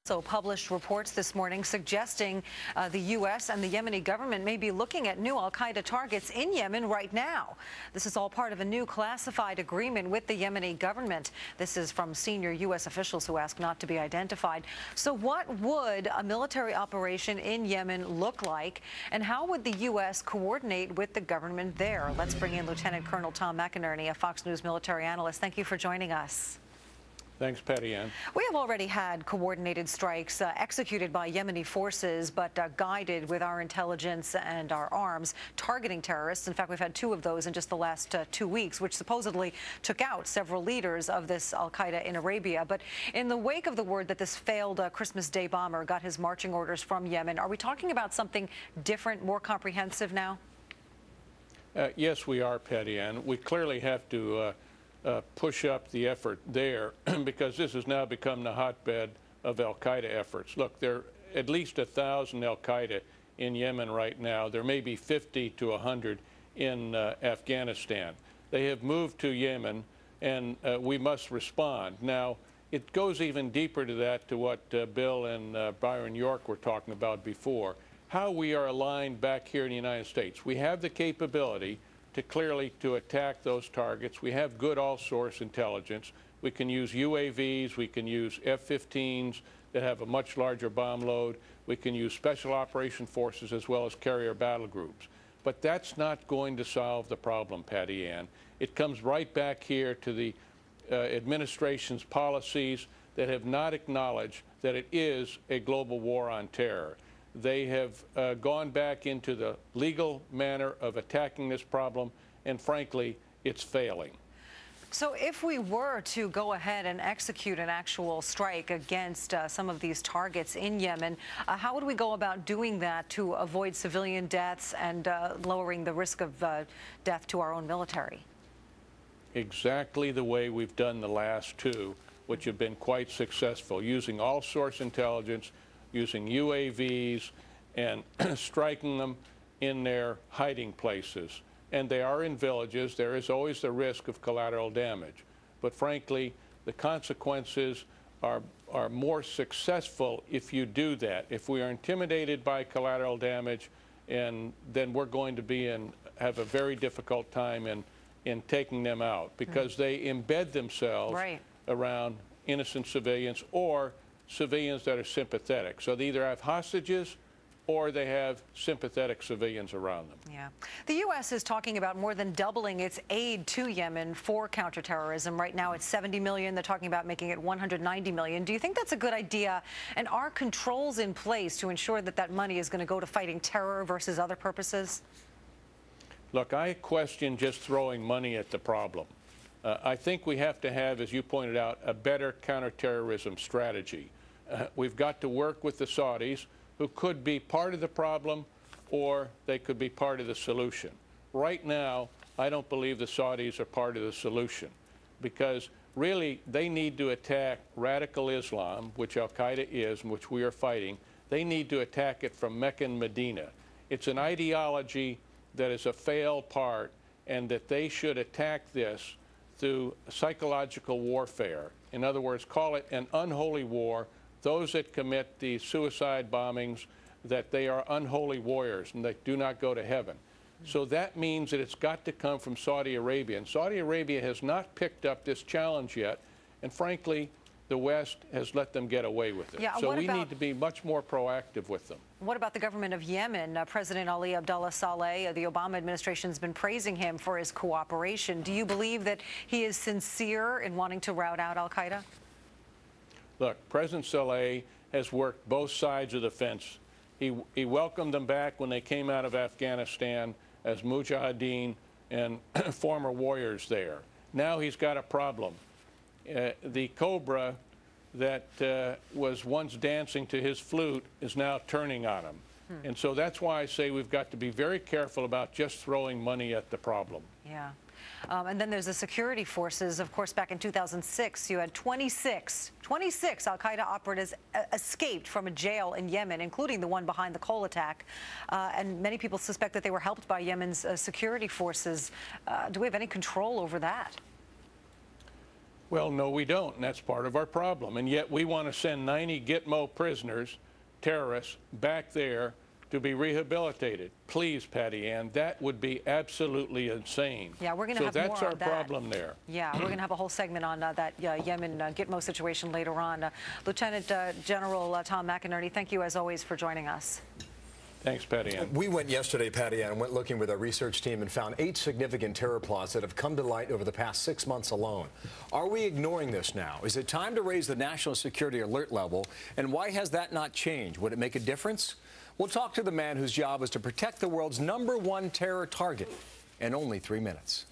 Also published reports this morning suggesting the U.S. and the Yemeni government may be looking at new al-Qaeda targets in Yemen right now. This is all part of a new classified agreement with the Yemeni government. This is from senior U.S. officials who ask not to be identified. So what would a military operation in Yemen look like, and how would the U.S. coordinate with the government there? Let's bring in Lieutenant Colonel Tom McInerny, a Fox News military analyst. Thank you for joining us. Thanks, Patty Ann. We have already had coordinated strikes executed by Yemeni forces, but guided with our intelligence and our arms, targeting terrorists. In fact, we've had two of those in just the last 2 weeks, which supposedly took out several leaders of this al-Qaeda in Arabia. But in the wake of the word that this failed Christmas Day bomber got his marching orders from Yemen, are we talking about something different, more comprehensive now? Yes, we are, Patty Ann. We clearly have to push up the effort there because this has now become the hotbed of al-Qaeda efforts. Look, there are at least 1,000 al-Qaeda in Yemen right now. There may be 50 to 100 in Afghanistan. They have moved to Yemen, and we must respond. Now, it goes even deeper to that, to what Bill and Byron York were talking about before, how we are aligned back here in the United States. We have the capability to attack those targets. We have good all-source intelligence. We can use UAVs. We can use F-15s that have a much larger bomb load. We can use special operation forces as well as carrier battle groups. But that's not going to solve the problem, Patty Ann. It comes right back here to the administration's policies that have not acknowledged that it is a global war on terror. They have gone back into the legal manner of attacking this problem, and frankly, it's failing. So if we were to go ahead and execute an actual strike against some of these targets in Yemen, how would we go about doing that to avoid civilian deaths and lowering the risk of death to our own military? Exactly the way we've done the last two, which have been quite successful, using all-source intelligence, using UAVs, and striking them in their hiding places. And they are in villages. There is always the risk of collateral damage. But frankly, the consequences are more successful if you do that. If we are intimidated by collateral damage, and then we're going to have a very difficult time in taking them out, because they embed themselves around innocent civilians or civilians that are sympathetic. So they either have hostages or they have sympathetic civilians around them. Yeah. The U.S. is talking about more than doubling its aid to Yemen for counterterrorism. Right now it's $70 million. They're talking about making it $190 million. Do you think that's a good idea? And are controls in place to ensure that that money is going to go to fighting terror versus other purposes? Look, I question just throwing money at the problem. I think we have to have, as you pointed out, a better counterterrorism strategy. We've got to work with the Saudis, who could be part of the problem or they could be part of the solution. Right now, I don't believe the Saudis are part of the solution, because really they need to attack radical Islam, which al-Qaeda is and which we are fighting. They need to attack it from Mecca and Medina. It's an ideology that is a failed part, and that they should attack this through psychological warfare. In other words, call it an unholy war. Those that commit the suicide bombings, that they are unholy warriors and they do not go to heaven. So that means that it's got to come from Saudi Arabia. And Saudi Arabia has not picked up this challenge yet. And frankly, the West has let them get away with it. Yeah, so we need to be much more proactive with them. What about the government of Yemen? President Ali Abdullah Saleh, the Obama administration has been praising him for his cooperation. Do you believe that he is sincere in wanting to rout out al-Qaeda? Look, President Saleh has worked both sides of the fence. He welcomed them back when they came out of Afghanistan as mujahideen and former warriors there. Now he's got a problem. The cobra that was once dancing to his flute is now turning on him. And so that's why I say we've got to be very careful about just throwing money at the problem. Yeah. And then there's the security forces. Of course, back in 2006, you had 26 al-Qaeda operatives escaped from a jail in Yemen, including the one behind the Cole attack. And many people suspect that they were helped by Yemen's security forces. Do we have any control over that? Well, no, we don't, and that's part of our problem. And yet we want to send 90 Gitmo prisoners, terrorists, back there to be rehabilitated. Please, Patty Ann, that would be absolutely insane. Yeah, we're going to have more on that. So that's our problem there. Yeah, we're going to have a whole segment on that Yemen Gitmo situation later on. Lieutenant General Tom McInerny, thank you as always for joining us. Thanks, Patty Ann. We went yesterday, Patty Ann, and went looking with our research team and found 8 significant terror plots that have come to light over the past 6 months alone. Are we ignoring this now? Is it time to raise the national security alert level? And why has that not changed? Would it make a difference? We'll talk to the man whose job is to protect the world's #1 terror target in only 3 minutes.